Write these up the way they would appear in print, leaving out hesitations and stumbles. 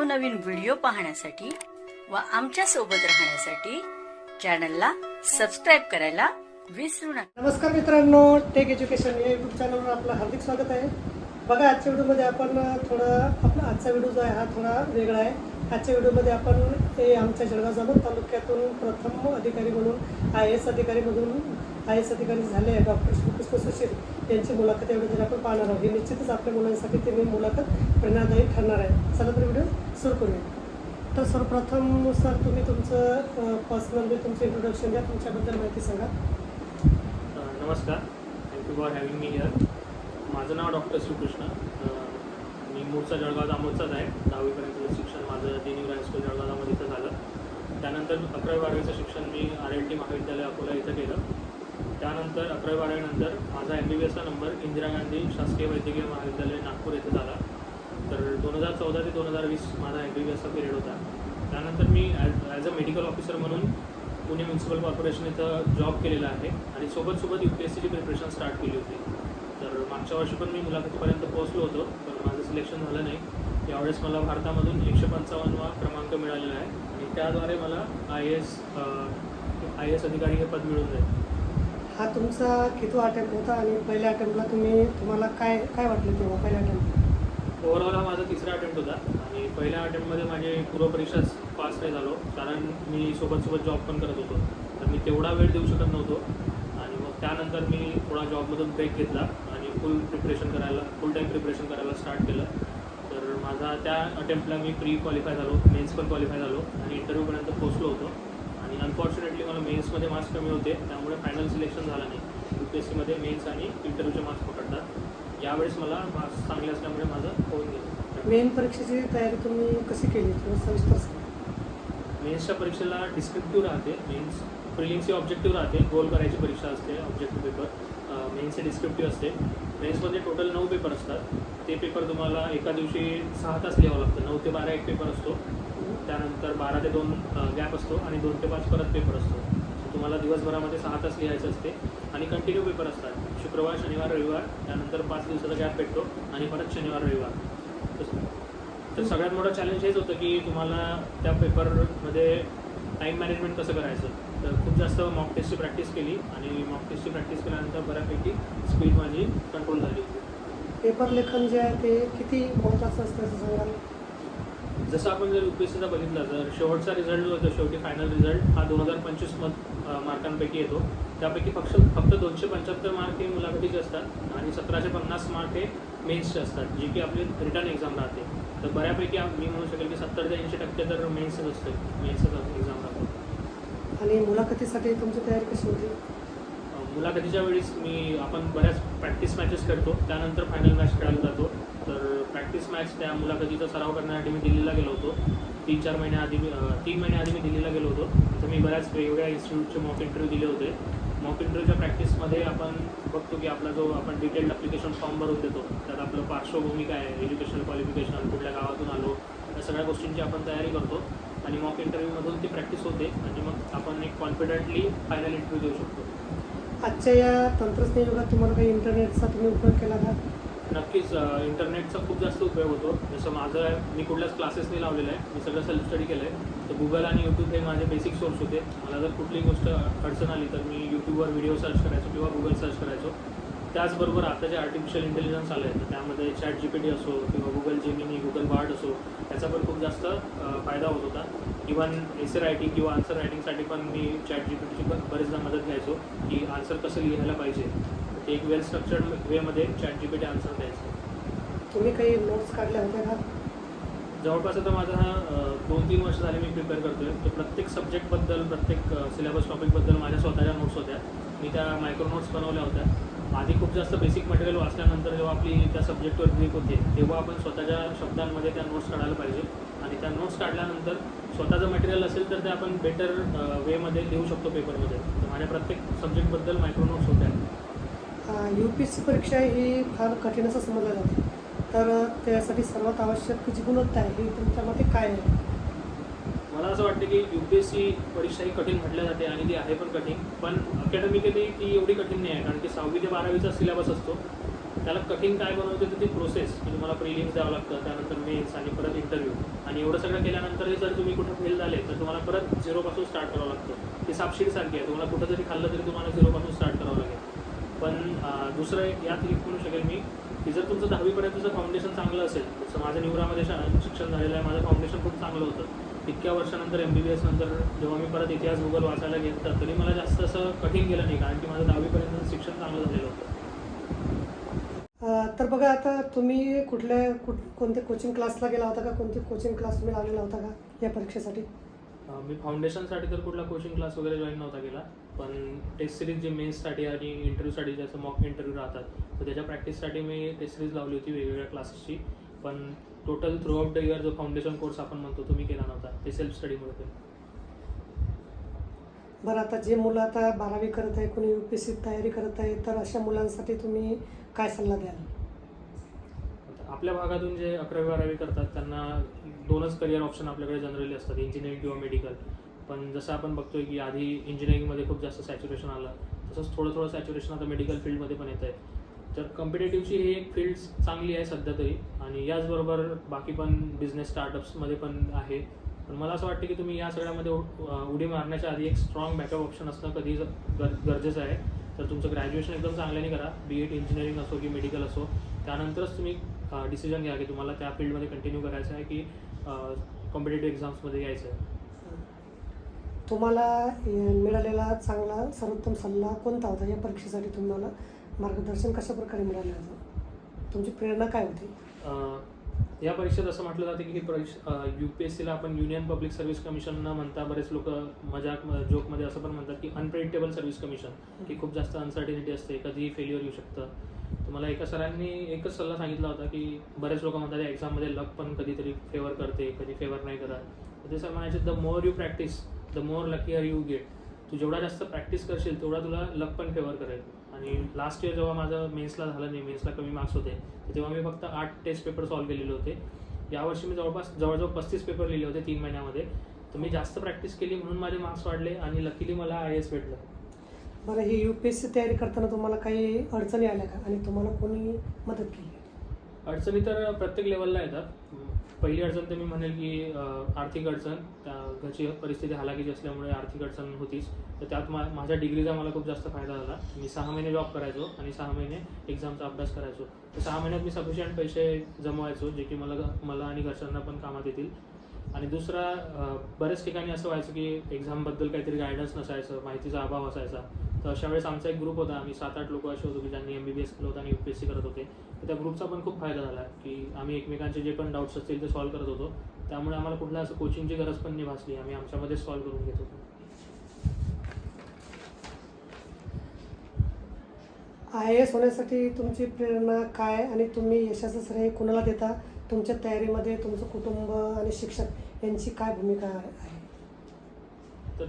नवनवीन व्हिडिओ पाहण्यासाठी व आमच्या सोबत राहण्यासाठी चॅनलला सबस्क्राइब करायला विसरू नका। नमस्कार मित्रांनो, टेक एज्युकेशन या यूट्यूब चॅनलवर आपलं हार्दिक स्वागत आहे। बघा, आजच्या व्हिडिओमध्ये आपण आपला आजचा व्हिडिओ जो आहे हा थोडा वेगळा आहे। आजच्या व्हिडिओमध्ये आपण आमच्या जळगाव जामोद तालुक्यातून प्रथम अधिकारी म्हणून IAS अधिकारी झाले आहे डॉक्टर श्रीकृष्ण सुशील यांची मुलाखत या व्हिडिओमध्ये आपण पाहणार आहोत। ही निश्चितच आपल्या मुलांसाठी त्यांनी मुलाखत प्रेरणादायी ठरणार आहे। चला तर व्हिडिओ सुरू करूया। तर सर्वप्रथम सर, तुम्ही तुमचं पर्सनली तुमचं इंट्रोडक्शन द्या, तुमच्याबद्दल माहिती सांगा। नमस्कार, thank you for having me here. माझं नाव डॉक्टर श्रीकृष्ण, मी मूळचा जळगाव जामोदचाच आहे। 10वीपर्यंतचं शिक्षण माझं दिनीव हायस्कूल जळगाव जामोद इथं झालं। त्यानंतर 11वी-12वीचं शिक्षण मी RLT महाविद्यालय अकोला इथं केलं। त्यानंतर 11वी-12वीनंतर माझा MBBSचा नंबर इंदिरा गांधी शासकीय वैद्यकीय महाविद्यालय नागपूर येथे झाला। तर 2014 ते 2020 माझा MBBSचा पिरियड होता। त्यानंतर मी ॲज अ मेडिकल ऑफिसर म्हणून पुणे म्युन्सिपल कॉर्पोरेशन इथं जॉब केलेला आहे आणि सोबत UPSCची प्रिपरेशन स्टार्ट केली होती। तर मागच्या वर्षी पण मी मुलाखतीपर्यंत पोहोचलो होतो, पण माझं सिलेक्शन झालं नाही। यावेळेस मला भारतामधून 155वा क्रमांक मिळालेला आहे आणि त्याद्वारे मला IAS अधिकारी हे पद मिळून जाईल। हा तुमचा कितवा अटेम्प्ट होता आणि पहिल्या अटेम्प्टला तुम्हाला काय वाटलं तेव्हा पहिल्या अटेम्प्ट? ओव्हरऑल हा माझा तिसरा अटेम्प्ट होता आणि पहिल्या अटेम्प्टमध्ये माझी पूर्वपरीक्षाच पास नाही झालो, कारण मी सोबत जॉब पण करत होतो। तर मी तेवढा वेळ देऊ शकत नव्हतो आणि मग त्यानंतर मी थोडा जॉबमधून ब्रेक घेतला आणि फुल टाईम प्रिपरेशन करायला स्टार्ट केलं। तर माझा त्या अटेम्प्टला मी प्री क्वालिफाय झालो, मेन्स पण क्वालिफाय झालो आणि इंटरव्ह्यूपर्यंत पोहोचलो होतो। आणि अनफॉर्च्युनेटली मला मेन्समध्ये मार्क्स कमी होते, त्यामुळे फायनल सिलेक्शन झालं नाही। UPSCमध्ये मेन्स आणि इंटरव्ह्यूचे मार्क्स पकडतात। यावेळेस मला मार्क्स चांगले असल्यामुळे माझं होऊन गेलं। मेन परीक्षेची तयारी तुम्ही कशी केली, थोडं सविस्तर सांगा। मेन्सच्या परीक्षेला डिस्क्रिप्टिव्ह राहते, मेन्स प्रिलिम्सची ऑब्जेक्टिव्ह राहते, गोल करायची परीक्षा असते ऑब्जेक्टिव्ह पेपर। मेन्सचे डिस्क्रिप्टिव्ह असते। मेन्समध्ये टोटल 9 पेपर असतात। ते पेपर तुम्हाला एका दिवशी 6 तास लिहावं लागतं। 9 ते 12 एक पेपर असतो, त्यानंतर 12 ते 2 गॅप असतो आणि 2 ते 5 परत पेपर असतो। तुम्हाला दिवसभरामध्ये 6 तास लिहायचं असते आणि कंटिन्यू पेपर असतात। शुक्रवार, शनिवार, रविवार, त्यानंतर 5 दिवसाचा गॅप भेटतो आणि परत शनिवार, रविवार। तर सगळ्यात मोठं चॅलेंज हेच होतं की तुम्हाला त्या पेपरमध्ये टाईम मॅनेजमेंट कसं करायचं। तर खूप जास्त मॉक टेस्टची प्रॅक्टिस केली आणि मॉक टेस्टची प्रॅक्टिस केल्यानंतर बऱ्यापैकी स्पीड माझी कंट्रोल झाली होती। पेपर लेखन जे आहे ते किती महत्त्वाचं असतं असं सांगाल? जसं आपण जर UPSCचा बघितलं तर शेवटचा रिझल्ट जो होतो, शेवटी फायनल रिझल्ट हा 2025 मार्कांपैकी येतो। त्यापैकी फक्त 275 मार्क हे मुलाखतीचे असतात आणि 1750 मार्क हे मेन्सचे असतात, जे की आपली रिटर्न एक्झाम राहते। तर बऱ्यापैकी मी म्हणू शकेल की 70 ते 80% तर मेन्सच असते, मेन्सच एक्झाम राहतो। आणि मुलाखतीसाठी तुमची तयारी कशी होती? मुलाखतीच्या वेळेस आपण बऱ्याच प्रॅक्टिस मॅचेस करतो, त्यानंतर फायनल मॅच खेळायला जातो। तर प्रॅक्टिस मॅच त्या मुलाखतीचा सराव करण्यासाठी मी दिल्लीला गेलो होतो। 3 महिने आधी मी दिल्लीला गेलो होतो। तिथं मी बऱ्याच वेगवेगळ्या इन्स्टिट्यूटचे मॉक इंटरव्ह्यू दिले होते। मॉक इंटरव्ह्यूच्या प्रॅक्टिसमध्ये आपण बघतो की आपला जो आपण डिटेल्ड ॲप्लिकेशन फॉर्म भरून देतो, त्यात आपलं पार्श्वभूमी काय आहे, एज्युकेशनल क्वालिफिकेशन, कुठल्या गावातून आलो, या सगळ्या गोष्टींची आपण तयारी करतो आणि मॉक इंटरव्ह्यूमधून ती प्रॅक्टिस होते आणि मग आपण एक कॉन्फिडंटली फायनल इंटरव्ह्यू देऊ शकतो। आजच्या या तंत्रज्ञान युगात तुम्हाला काही इंटरनेटचा तुम्ही उपयोग केला का? नक्कीच, इंटरनेटचा खूप जास्त उपयोग होतो। जसं मी कुठल्याच क्लासेस नाही लावलेलं आहे, मी सगळं सेल्फ स्टडी केलं आहे। तर गुगल आणि यूट्यूब हे माझे बेसिक सोर्स होते। मला जर कुठली गोष्ट अडचण आली तर मी यूट्यूबवर व्हिडिओ सर्च करायचो किंवा गुगल सर्च करायचो। त्याचबरोबर आता जे आर्टिफिशियल इंटेलिजन्स आलं आहे, तर त्यामध्ये ChatGPT असो किंवा गुगल जेमिनी, गुगल बार्ड असो, याचा पण खूप जास्त फायदा होत होता। इव्हन एसे रायटिंग किंवा आन्सर रायटिंगसाठी पण मी ChatGPTची पण बरेचदा मदत घ्यायचो की आन्सर कसं लिहायला पाहिजे। ते एक वेल स्ट्रक्चर्ड वेमध्ये ChatGPT आन्सर द्यायचं। तुम्ही काही नोट्स काढल्या होत्या का? जवळपास आता माझा हा 2-3 वर्ष झाले मी प्रिपेअर करतोय। तर प्रत्येक सब्जेक्टबद्दल, प्रत्येक सिलेबस टॉपिकबद्दल माझ्या स्वतःच्या नोट्स होत्या। मी त्या मायक्रो नोट्स बनवल्या होत्या। आधी खूप जास्त बेसिक मटेरियल वाचल्यानंतर जेव्हा आपली त्या सब्जेक्टवर ग्रीप होते, तेव्हा आपण स्वतःच्या शब्दांमध्ये त्या नोट्स काढायला पाहिजे आणि त्या नोट्स काढल्यानंतर स्वतःचं मटेरियल असेल तर ते आपण बेटर वेमध्ये लिहू शकतो पेपरमध्ये। तर माझ्या प्रत्येक सब्जेक्टबद्दल मायक्रो नोट्स होत्या। UPSC परीक्षा ही फार कठीण असं समजलं जाते, तर त्यासाठी सर्वात आवश्यक जी गुणवत्ता आहे ही तुमच्या मते काय आहे? मला असं वाटतं की UPSC परीक्षा ही कठीण म्हटल्या जाते आणि ती आहे पण कठीण, पण अकॅडमिकली ती एवढी कठीण नाही आहे, कारण की 6वी ते 12वीचा सिलेबस असतो त्याला कठीण काय बनवते तर ती प्रोसेस की तुम्हाला प्रिलिम्स द्यावं लागतं, त्यानंतर मेन्स आणि परत इंटरव्ह्यू, आणि एवढं सगळं केल्यानंतरही जर तुम्ही कुठं फेल झाले तर तुम्हाला परत झिरोपासून स्टार्ट करावं लागतं. ती सापशीरसारखी आहे, तुम्हाला कुठं जरी खाल्लं तरी तुम्हाला झिरोपासून स्टार्ट करावं लागेल. पण दुसरं एक यात एक म्हणू शकेल मी की जर तुमचं 10वीपर्यंतचं फाउंडेशन चांगलं असेल, जसं माझं निवरामध्ये शिक्षण झालेलं आहे, माझं फाउंडेशन खूप चांगलं होतं. इतक्या वर्षानंतर MBBS नंतर जेव्हा मी परत इतिहास भूगोल वाचायला घेतलं तरी मला जास्त असं कठीण गेलं नाही, कारण की माझं 10वीपर्यंतचं शिक्षण चांगलं झालेलं होतं. तर बघा, आता तुम्ही कोणत्या कोचिंग क्लासला गेला होता का? कोणते कोचिंग क्लास तुम्ही लावलेला होता का या परीक्षेसाठी? मी फाउंडेशनसाठी तर कुठला कोचिंग क्लास वगैरे जॉईन नव्हता केला, पण टेस्ट सिरीज जे मेन्ससाठी आणि इंटरव्ह्यूसाठी जसं मॉक इंटरव्ह्यू राहतात तर त्याच्या प्रॅक्टिससाठी मी टेस्ट सिरीज लावली होती वेगवेगळ्या क्लासेसची. पण total through out the year जो फाउंडेशन कोर्स आपण म्हणतो तो मी केला नव्हता, ते सेल्फ स्टडीमुळे केलं. बरं, आता जे मुलं आता 12वी करत आहे, कोणी UPSC तयारी करत आहे, तर अशा मुलांसाठी तुम्ही काय सल्ला द्याल? आपल्या भागातून जे 11वी 12वी करतात त्यांना 2च करिअर ऑप्शन आपल्याकडे जनरली असतात, इंजिनिअरिंग किंवा मेडिकल. पण जसं आपण बघतोय की आधी इंजिनिअरिंगमध्ये खूप जास्त सॅच्युरेशन आलं, तसंच थोडं सॅच्युरेशन आता मेडिकल फील्डमध्ये पण येतं आहे. तर कॉम्पिटेटिव्हची ही एक फील्ड चांगली आहे सध्या तरी, आणि याचबरोबर बाकी पण बिझनेस स्टार्टअप्समध्ये पण आहे. पण मला असं वाटतं की तुम्ही या सगळ्यामध्ये उडी मारण्याच्या आधी एक स्ट्रॉंग बॅकअप ऑप्शन असणं कधी गरजेचं आहे. तर तुमचं ग्रॅज्युएशन एकदम चांगल्याने करा, BEd इंजिनिअरिंग असो की मेडिकल असो, त्यानंतरच तुम्ही डिसिजन घ्या की तुम्हाला त्या फील्डमध्ये कंटिन्यू करायचं आहे की कॉम्पिटेटिव्ह एक्झाम्समध्ये यायचं आहे. तुम्हाला मिळालेला चांगला सर्वोत्तम सल्ला कोणता होता या परीक्षेसाठी? तुम्हाला मार्गदर्शन कशा प्रकारे मिळालं होतं? तुमची प्रेरणा काय होती? या परीक्षेत असं म्हटलं जातं की ही परीक्षा UPSCला आपण युनियन पब्लिक सर्व्हिस कमिशन न म्हणता बरेच लोक जोकमध्ये असं पण म्हणतात की अनप्रेडिक्टेबल सर्व्हिस कमिशन, की खूप जास्त अनसर्टिनिटी असते, कधीही फेल्युअर येऊ शकतं. तर मला एका सरांनी एकच सल्ला सांगितला होता की बरेच लोक म्हणतात या एक्झाममध्ये लक पण कधीतरी फेवर करते, कधी फेवर नाही करत. तर ते सर म्हणायचे the more you practice the more luckier you get. तू जेवढा जास्त प्रॅक्टिस करशील तेवढा तुला लक पण फेवर करेल. आणि लास्ट इयर जेव्हा माझं मेन्सला झालं नाही, मेन्सला कमी मार्क्स होते, तर तेव्हा मी फक्त 8 टेस्ट पेपर सॉल्व्ह केलेले होते. यावर्षी मी जवळजवळ 35 पेपर लिहिले होते 3 महिन्यामध्ये. तर मी जास्त प्रॅक्टिस केली म्हणून माझे मार्क्स वाढले आणि लकीली मला IAS भेटलं. बरं, ही UPSC तयारी करताना तुम्हाला काही अडचणी आल्या का आणि तुम्हाला कोणी मदत केली? अडचणी तर प्रत्येक लेवलला येतात. पहिली अडचण तर मी म्हणेल की आर्थिक अडचण. घरची परिस्थिती हालाकीची असल्यामुळे आर्थिक अडचण होतीच. तर त्यात माझ्या डिग्रीचा मला खूप जास्त फायदा झाला. मी 6 महिने जॉब करायचो आणि 6 महिने एक्झामचा अभ्यास करायचो. तर 6 महिन्यात मी सफिशियंट पैसे जमवायचो जे की मला आणि घरच्यांना पण कामात येतील. आणि दुसरा, बऱ्याच ठिकाणी असं व्हायचं की एक्झामबद्दल काहीतरी गायडन्स नसायचं, माहितीचा अभाव असायचा. तर अशा वेळेस आमचा एक ग्रुप होता, आम्ही 7-8 लोक असे होतो की ज्यांनी MBBS केलं होतं आणि UPSC करत होते. तर त्या ग्रुपचा पण खूप फायदा झाला की आम्ही एकमेकांचे जे पण डाऊट्स असतील ते सॉल्व्ह करत होतो. त्यामुळे आम्हाला कुठल्या असं कोचिंगची गरज पण नाही भासली, आम्ही आमच्यामध्येच सॉल्व्ह करून घेत होतो. IAS होण्यासाठी तुमची प्रेरणा काय आणि तुम्ही यशाचं श्रेय कुणाला देता? तुमच्या तयारीमध्ये तुमचं कुटुंब आणि शिक्षक यांची काय भूमिका आहे? तर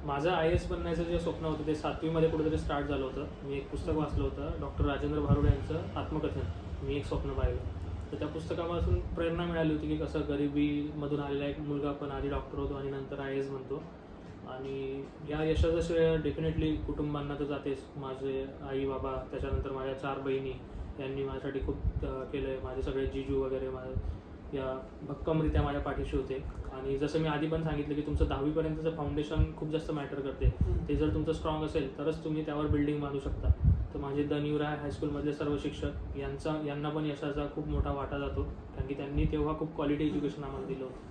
माझं IAS बनण्याचं जे स्वप्न होतं ते 7वीमध्ये कुठेतरी स्टार्ट झालं होतं. मी एक पुस्तक वाचलं होतं, डॉक्टर राजेंद्र भारुड यांचं आत्मकथन, मी एक स्वप्न पाहिलं. तर त्या पुस्तकापासून प्रेरणा मिळाली होती की कसं गरिबीमधून आलेला एक मुलगा पण आधी डॉक्टर होतो आणि नंतर IAS बनतो. आणि या यशाचं श्रेय डेफिनेटली कुटुंबांना तर जातेच. माझे आई बाबा, त्याच्यानंतर माझ्या 4 बहिणी, यांनी माझ्यासाठी खूप केलं आहे. माझे सगळे जीजू वगैरे या भक्कमरित्या माझ्या पाठीशी होते. आणि जसं मी आधी पण सांगितलं की तुमचं 10वीपर्यंतचं फाउंडेशन खूप जास्त मॅटर करते. ते जर तुमचं स्ट्रॉंग असेल तरच तुम्ही त्यावर बिल्डिंग बांधू शकता. तर माझे द न्यू राय हायस्कूलमधले सर्व शिक्षक यांना पण यशाचा खूप मोठा वाटा जातो, कारण की त्यांनी तेव्हा खूप क्वालिटी एज्युकेशन आम्हाला दिलं होतं.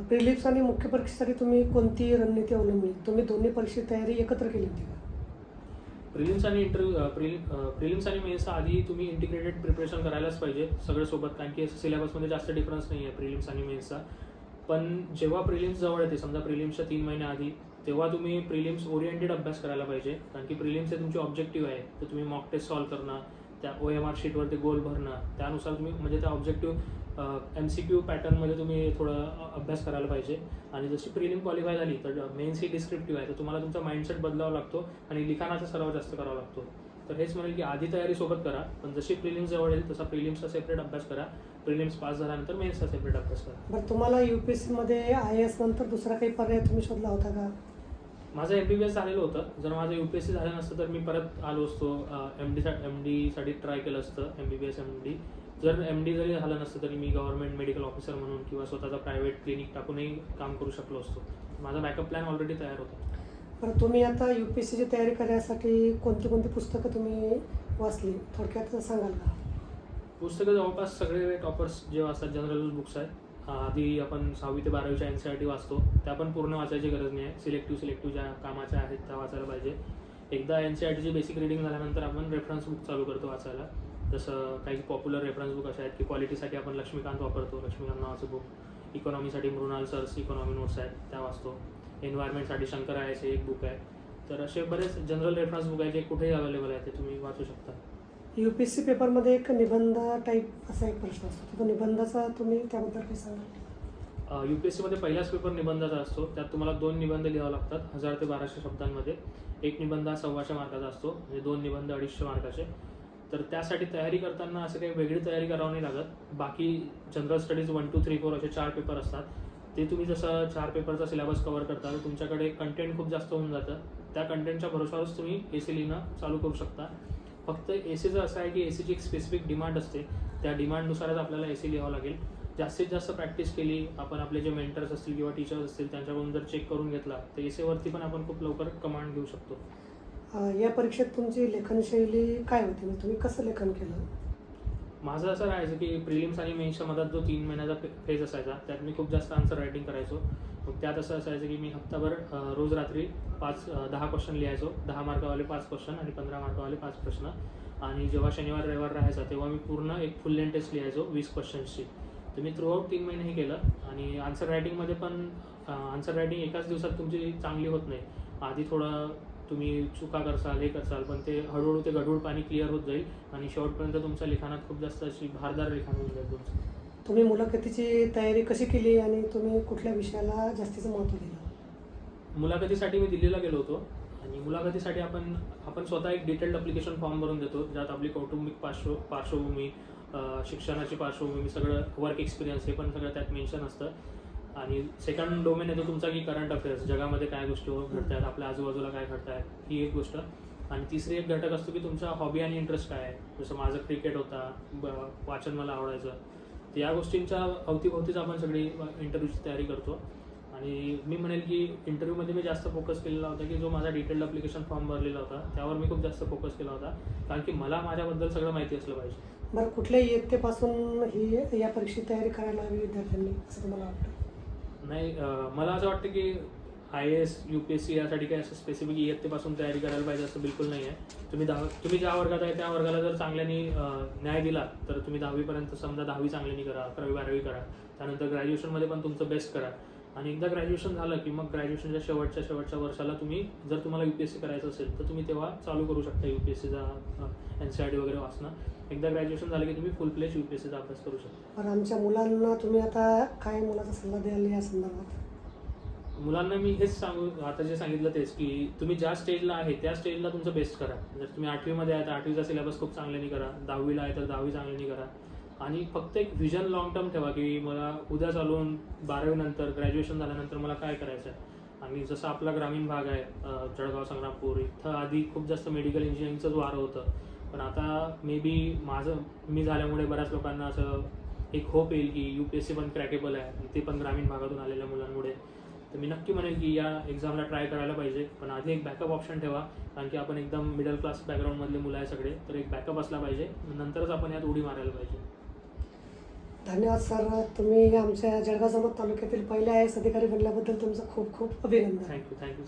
प्रिलिम्स आणि मुख्य परीक्षेसाठी तुम्ही कोणती रणनीती अवलंबली? तुम्ही दोन्ही परीक्षेची तयारी एकत्र केली होती का? प्रिलिम्स आणि मेन्सचा आधी तुम्ही इंटिग्रेटेड प्रिपरेशन करायलाच पाहिजे सगळं सोबत, कारण की सिलेबसमध्ये जास्त डिफरन्स नाही आहे प्रिलिम्स आणि मेन्सचा. पण जेव्हा प्रिलिम्स जवळ येते, समजा प्रिलिम्सच्या 3 महिन्या आधी, तेव्हा तुम्ही प्रिलिम्स ओरिएंटेड अभ्यास करायला पाहिजे, कारण की प्रिलिम्स हे तुमची ऑब्जेक्टिव्ह आहे. तर तुम्ही मॉक टेस्ट सॉल्व्ह करणं, त्या OMR शीटवरती गोल भरणं, त्यानुसार तुम्ही म्हणजे त्या ऑब्जेक्टिव्ह MCQ पॅटर्नमध्ये तुम्ही थोडं अभ्यास करायला पाहिजे. आणि जशी प्रिलिम क्वालिफाय झाली तर मेन्स ही डिस्क्रिप्टिव्ह आहे, तर तुम्हाला तुमचा माइंडसेट बदलावा लागतो आणि लिखाणाचा सराव जास्त करावा लागतो. तर हेच म्हणेल की आधी तयारी सोबत करा, पण जशी प्रिलिम्स जवळ येईल तसा प्रिलिम्सचा सेपरेट अभ्यास करा, प्रिलिम्स पास झाल्यानंतर मेन्सचा सेपरेट अभ्यास करा. बरं, तुम्हाला UPSC मध्ये IAS नंतर दुसरा काही पर्याय तुम्ही शोधला होता का? माझं MBBS झालेलं होतं. जर माझं UPSC झालं नसतं तर मी परत आलो असतो, MDसाठी ट्राय केलं असतं, MBBS MD. जर MD जरी झालं नसतं तरी मी गव्हर्नमेंट मेडिकल ऑफिसर म्हणून किंवा स्वतःचा प्रायव्हेट क्लिनिक टाकूनही काम करू शकलो असतो. माझा बॅकअप प्लॅन ऑलरेडी तयार होता. बरं, तुम्ही आता UPSCची तयारी करण्यासाठी कोणती कोणती पुस्तकं तुम्ही वाचली, थोडक्यात सांगाल का? पुस्तकं जवळपास सगळे टॉपर्स जे वाचतात जनरल बुक्स आहेत. आधी आपण 6वी ते 12वीच्या NCERT वाचतो, त्या पण पूर्ण वाचायची गरज नाही आहे. सिलेक्टिव्ह ज्या कामाच्या आहेत त्या वाचायला पाहिजे. एकदा NCERTची बेसिक रिडिंग झाल्यानंतर आपण रेफरन्स बुक चालू करतो वाचायला. जसं काही पॉप्युलर रेफरन्स बुक असे आहेत की पॉलिटीसाठी आपण लक्ष्मीकांत वापरतो, लक्ष्मीकांत नावाचं बुक. इकॉनॉमीसाठी मृणाल सर्स इकॉनॉमी नोट्स आहेत, त्या वाचतो. एन्व्हायरमेंटसाठी शंकर आयचे एक बुक आहे. तर असे बरेच जनरल रेफरन्स बुक आहे जे कुठेही अवेलेबल आहे, ते तुम्ही वाचू शकता. UPSC पेपरमध्ये एक निबंध टाईप असा एक प्रश्न असतो, तो निबंधाचा तुम्ही त्याबद्दल काही सांगाल? UPSCमध्ये पहिलाच पेपर निबंधाचा असतो. त्यात तुम्हाला 2 निबंध लिहावे लागतात 1000 ते 1200 शब्दांमध्ये. एक निबंध हा 125 मार्काचा असतो, म्हणजे 2 निबंध 250 मार्काचे. तर त्यासाठी तयारी करताना असं काही वेगळी तयारी करावं नाही लागत. बाकी जनरल स्टडीज 1, 2, 3, 4 असे 4 पेपर असतात. ते तुम्ही जसं 4 पेपरचा सिलेबस कव्हर करता तर तुमच्याकडे कंटेंट खूप जास्त होऊन जातं. त्या कंटेंटच्या भरोशावरच तुम्ही AC लिहिणं चालू करू शकता. फक्त ACचं असं आहे की ACची एक स्पेसिफिक डिमांड असते, त्या डिमांडनुसारच आपल्याला AC लिहावं लागेल. जास्तीत जास्त प्रॅक्टिस केली आपण, आपले जे मेंटर्स असतील किंवा टीचर्स असतील त्यांच्याकडून जर चेक करून घेतला तर AC पण आपण खूप लवकर कमांड घेऊ शकतो. या परीक्षेत तुमची लेखनशैली काय होती, म्हणजे तुम्ही कसं लेखन केलं? माझं असं राहायचं की प्रिलिम्स आणि मेन्सच्या मधात जो 3 महिन्याचा फेज असायचा त्यात मी खूप जास्त आन्सर रायटिंग करायचो. मग त्यात असं असायचं की मी हप्ताभर रोज रात्री 10 क्वेश्चन लिहायचो. 10 मार्कावाले 5 क्वेश्चन आणि 15 मार्कावाले 5 प्रश्न. आणि जेव्हा शनिवार रविवार राहायचा तेव्हा मी पूर्ण एक फुल लेंथ टेस्ट लिहायचो 20 क्वेश्चन्सची. तर मी थ्रूआउट 3 महिने हे केलं. आणि आन्सर रायटिंगमध्ये पण आन्सर रायटिंग एकाच दिवसात तुमची चांगली होत नाही. आधी थोडं तुम्ही चुका करसाल, हे करसाल, पण ते हळूहळू ते गढूळ पाणी क्लिअर होत जाईल आणि शेवटपर्यंत तुमच्या लिखाणात खूप जास्त अशी भारदार लिखाण होऊन जाईल तुमचं. तुम्ही मुलाखतीची तयारी कशी केली आणि तुम्ही कुठल्या विषयाला जास्तीचं महत्त्व दिलं? मुलाखतीसाठी मी दिल्लीला गेलो होतो. आणि मुलाखतीसाठी आपण स्वतः एक डिटेल्ड अप्लिकेशन फॉर्म भरून देतो, ज्यात आपली कौटुंबिक पार्श्वभूमी, शिक्षणाची पार्श्वभूमी, सगळं वर्क एक्सपिरियन्स हे पण सगळं त्यात मेन्शन असतं. आणि सेकंड डोमेन येतो तुमचा की करंट अफेअर्स, जगामध्ये काय गोष्टी घडत आहेत, आपल्या आजूबाजूला काय घडत आहे, ही एक गोष्ट. आणि तिसरी एक घटक असतो की तुमचा हॉबी आणि इंटरेस्ट काय आहे. जसं माझं क्रिकेट होता, वाचन मला आवडायचं. तर या गोष्टींच्या अवतीभोवतीच आपण सगळी इंटरव्ह्यूची तयारी करतो. आणि मी म्हणेल की इंटरव्ह्यूमध्ये मी जास्त फोकस केलेला होता की जो माझा डिटेल्ड अप्लिकेशन फॉर्म भरलेला होता त्यावर मी खूप जास्त फोकस केला होता, कारण की मला माझ्याबद्दल सगळं माहिती असलं पाहिजे. बरं, कुठल्या इयत्तेपासून ही या परीक्षेची तयारी करायला हवी विद्यार्थ्यांनी, असं तुम्हाला वाटतं? नाही, मला असं वाटतं की IAS UPSC यासाठी काही असं स्पेसिफिक इयत्तेपासून तयारी करायला पाहिजे असं बिलकुल नाही आहे. तुम्ही ज्या वर्गात आहे त्या वर्गाला जर चांगल्यानी न्याय दिला तर तुम्ही 10वीपर्यंत, समजा 10वी चांगल्यानी करा, 11वी 12वी करा, त्यानंतर ग्रॅज्युएशनमध्ये पण तुमचं बेस्ट करा. आणि एकदा ग्रॅज्युएशन झालं की मग ग्रॅज्युएशनच्या शेवटच्या वर्षाला जर तुम्हाला UPSC करायचं असेल तर तुम्ही तेव्हा चालू करू शकता UPSCचा NCERT वगैरे वाचणं. एकदा ग्रॅज्युएशन झालं की तुम्ही फुल फ्लेज UPSCचा अभ्यास करू शकता. पण आमच्या मुलांना तुम्ही आता काय मुलाचा सल्ला द्याल या संदर्भात? मुलांना मी हेच आता जे सांगितलं तेच की तुम्ही ज्या स्टेजला आहे त्या स्टेजला तुमचं बेस्ट करा. जर तुम्ही 8वीमध्ये आहे तर 8वीचा सिलेबस खूप चांगल्याने करा, 10वीला आहे तर 10वी चांगल्याने करा. आणि फक्त एक व्हिजन लॉंग टर्म ठेवा की मला उद्या चालून 12वी नंतर, ग्रॅज्युएशन झाल्यानंतर मला काय करायचं आहे. आणि जसं आपला ग्रामीण भाग आहे जळगाव, संग्रामपूर, इथं आधी खूप जास्त मेडिकल इंजिनिअरिंगचंच वारं होतं. पण आता मे बी मी झाल्यामुळे बऱ्याच लोकांना असं एक होप येईल की UPSC पण क्रॅकेबल आहे, ते पण ग्रामीण भागातून आलेल्या मुलांमुळे. तर मी नक्की म्हणेल की या एक्झामला ट्राय करायला पाहिजे. पण आधी एक बॅकअप ऑप्शन ठेवा, कारण की आपण एकदम मिडल क्लास बॅकग्राऊंडमधले मुलं आहे सगळे, तर एक बॅकअप असला पाहिजे. नंतरच आपण यात उडी मारायला पाहिजे. धन्यवाद सर, तुम्ही आमच्या जळगाव जामोद तालुक्यातील पहिले IAS अधिकारी बनल्याबद्दल तुमचं खूप खूप अभिनंदन. थँक्यू. थँक्यू.